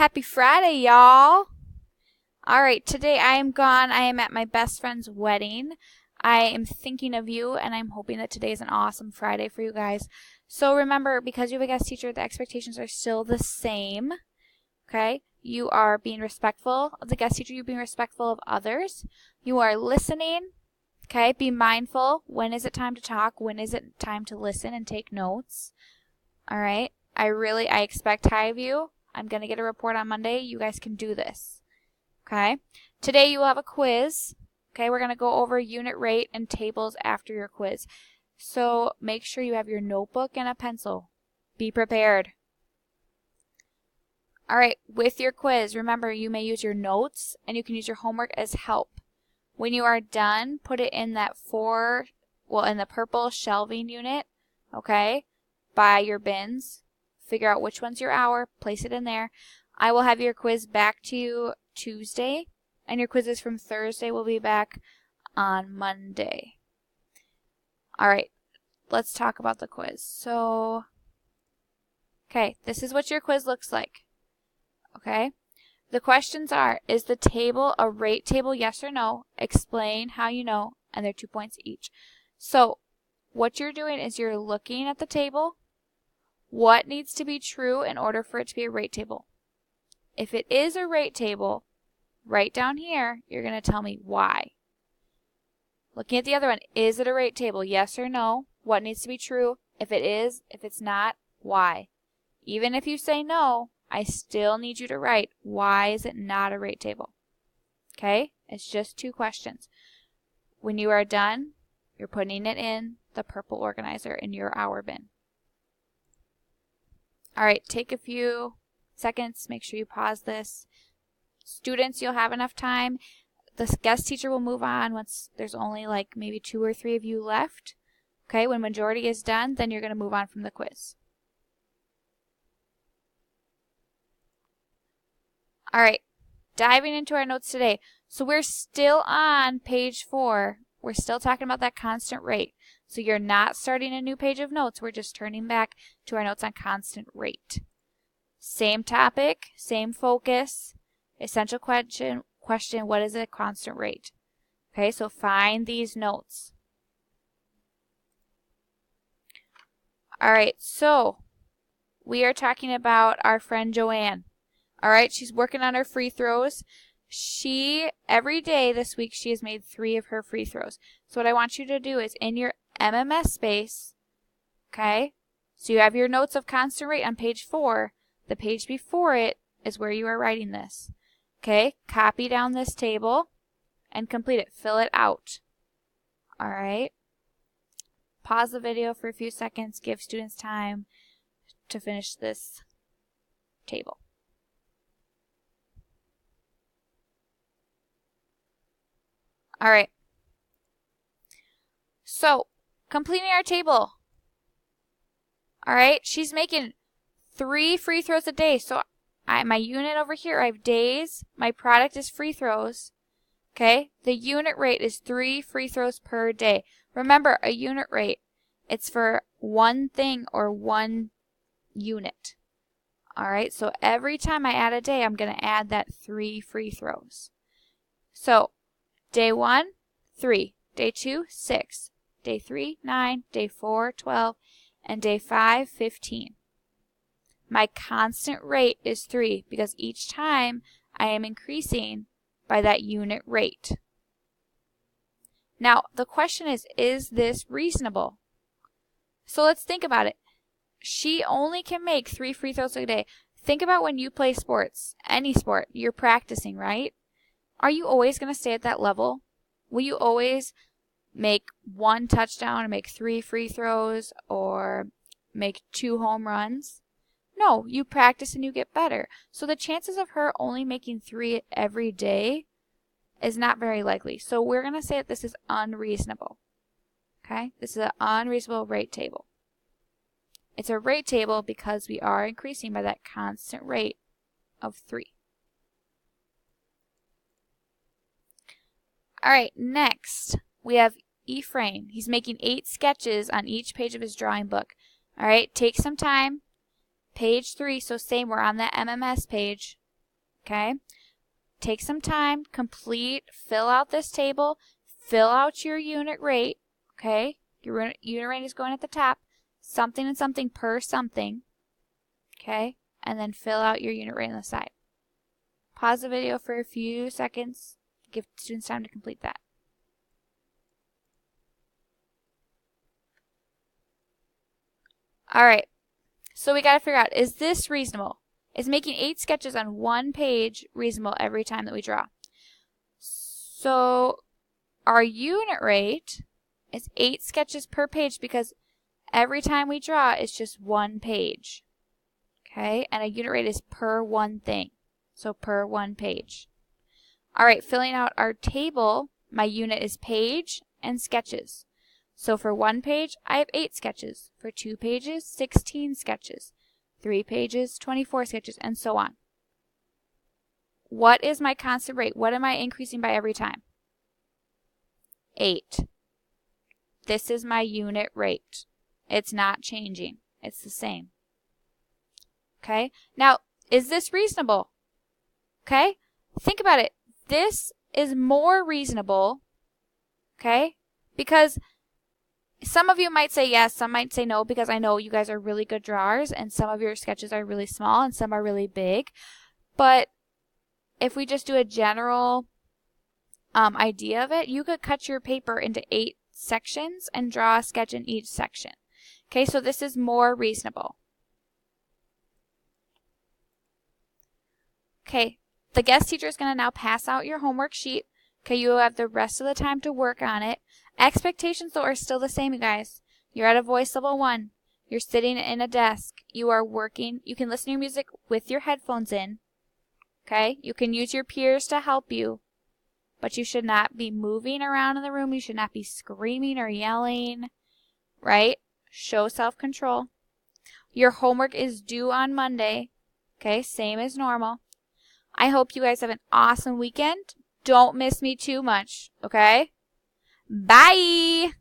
Happy Friday, y'all! Alright, today I am gone. I am at my best friend's wedding. I am thinking of you, and I'm hoping that today is an awesome Friday for you guys. So remember, because you have a guest teacher, the expectations are still the same. Okay? You are being respectful of the guest teacher. You're being respectful of others. You are listening. Okay? Be mindful. When is it time to talk? When is it time to listen and take notes? Alright? I expect high of you. I'm going to get a report on Monday. You guys can do this. Okay? Today you will have a quiz. Okay, we're going to go over unit rate and tables after your quiz. So make sure you have your notebook and a pencil. Be prepared. Alright, with your quiz, remember you may use your notes and you can use your homework as help. When you are done, put it in that in the purple shelving unit, okay, by your bins. Figure out which one's your hour, place it in there. I will have your quiz back to you Tuesday, and your quizzes from Thursday will be back on Monday. Alright, let's talk about the quiz. So, okay, this is what your quiz looks like. Okay? The questions are, is the table a rate table, yes or no? Explain how you know, and they're 2 points each. So, what you're doing is you're looking at the table. What needs to be true in order for it to be a rate table? If it is a rate table, right down here, you're going to tell me why. Looking at the other one, is it a rate table? Yes or no? What needs to be true? If it is, if it's not, why? Even if you say no, I still need you to write, why is it not a rate table? Okay? It's just 2 questions. When you are done, you're putting it in the purple organizer in your hour bin. Alright, take a few seconds. Make sure you pause this. Students, you'll have enough time. The guest teacher will move on once there's only like maybe 2 or 3 of you left. Okay, when majority is done, then you're going to move on from the quiz. Alright, diving into our notes today. So we're still on page 4. We're still talking about that constant rate. So you're not starting a new page of notes. We're just turning back to our notes on constant rate. Same topic, same focus. Essential question, what is a constant rate? Okay, so find these notes. Alright, so we are talking about our friend Joanne. Alright, she's working on her free throws. Every day this week, she has made 3 of her free throws. So what I want you to do is in your MMS space, okay, so you have your notes of constant rate on page 4. The page before it is where you are writing this. Okay, copy down this table and complete it. Fill it out. Alright. Pause the video for a few seconds. Give students time to finish this table. Alright. So, completing our table. Alright, she's making 3 free throws a day. So, my unit over here, I have days. My product is free throws. Okay, the unit rate is 3 free throws per day. Remember, a unit rate, it's for one thing or one unit. Alright, so every time I add a day, I'm going to add that 3 free throws. So, day 1, 3. Day 2, 6. Day 3, 9. Day 4, 12. And day 5, 15. My constant rate is 3 because each time I am increasing by that unit rate. Now, the question is this reasonable? So let's think about it. She only can make 3 free throws a day. Think about when you play sports, any sport, you're practicing, right? Are you always going to stay at that level? Will you always make 1 touchdown and make 3 free throws or make 2 home runs? No, you practice and you get better. So the chances of her only making 3 every day is not very likely. So we're going to say that this is unreasonable. Okay? This is an unreasonable rate table. It's a rate table because we are increasing by that constant rate of 3. Alright, next we have Ephraim. He's making 8 sketches on each page of his drawing book. Alright, take some time. Page 3, so same, we're on that MMS page. Okay? Take some time, fill out this table, fill out your unit rate. Okay? Your unit rate is going at the top. Something and something per something. Okay? And then fill out your unit rate on the side. Pause the video for a few seconds. Give students time to complete that. All right. So we got to figure out, is this reasonable? Is making 8 sketches on 1 page reasonable every time that we draw? So our unit rate is 8 sketches per page because every time we draw, it's just 1 page. Okay? And a unit rate is per one thing. So per 1 page. All right, filling out our table, my unit is page and sketches. So for 1 page, I have 8 sketches. For 2 pages, 16 sketches. 3 pages, 24 sketches, and so on. What is my constant rate? What am I increasing by every time? 8. This is my unit rate. It's not changing. It's the same. Okay? Now, is this reasonable? Okay? Think about it. This is more reasonable, okay? Because some of you might say yes, some might say no, because I know you guys are really good drawers and some of your sketches are really small and some are really big. But if we just do a general idea of it, you could cut your paper into 8 sections and draw a sketch in each section. Okay, so this is more reasonable. Okay, the guest teacher is going to now pass out your homework sheet. Okay, you have the rest of the time to work on it. Expectations, though, are still the same, you guys. You're at a voice level 1. You're sitting in a desk. You are working. You can listen to your music with your headphones in. Okay? You can use your peers to help you. But you should not be moving around in the room. You should not be screaming or yelling. Right? Show self-control. Your homework is due on Monday. Okay? Same as normal. I hope you guys have an awesome weekend. Don't miss me too much. Okay? Bye!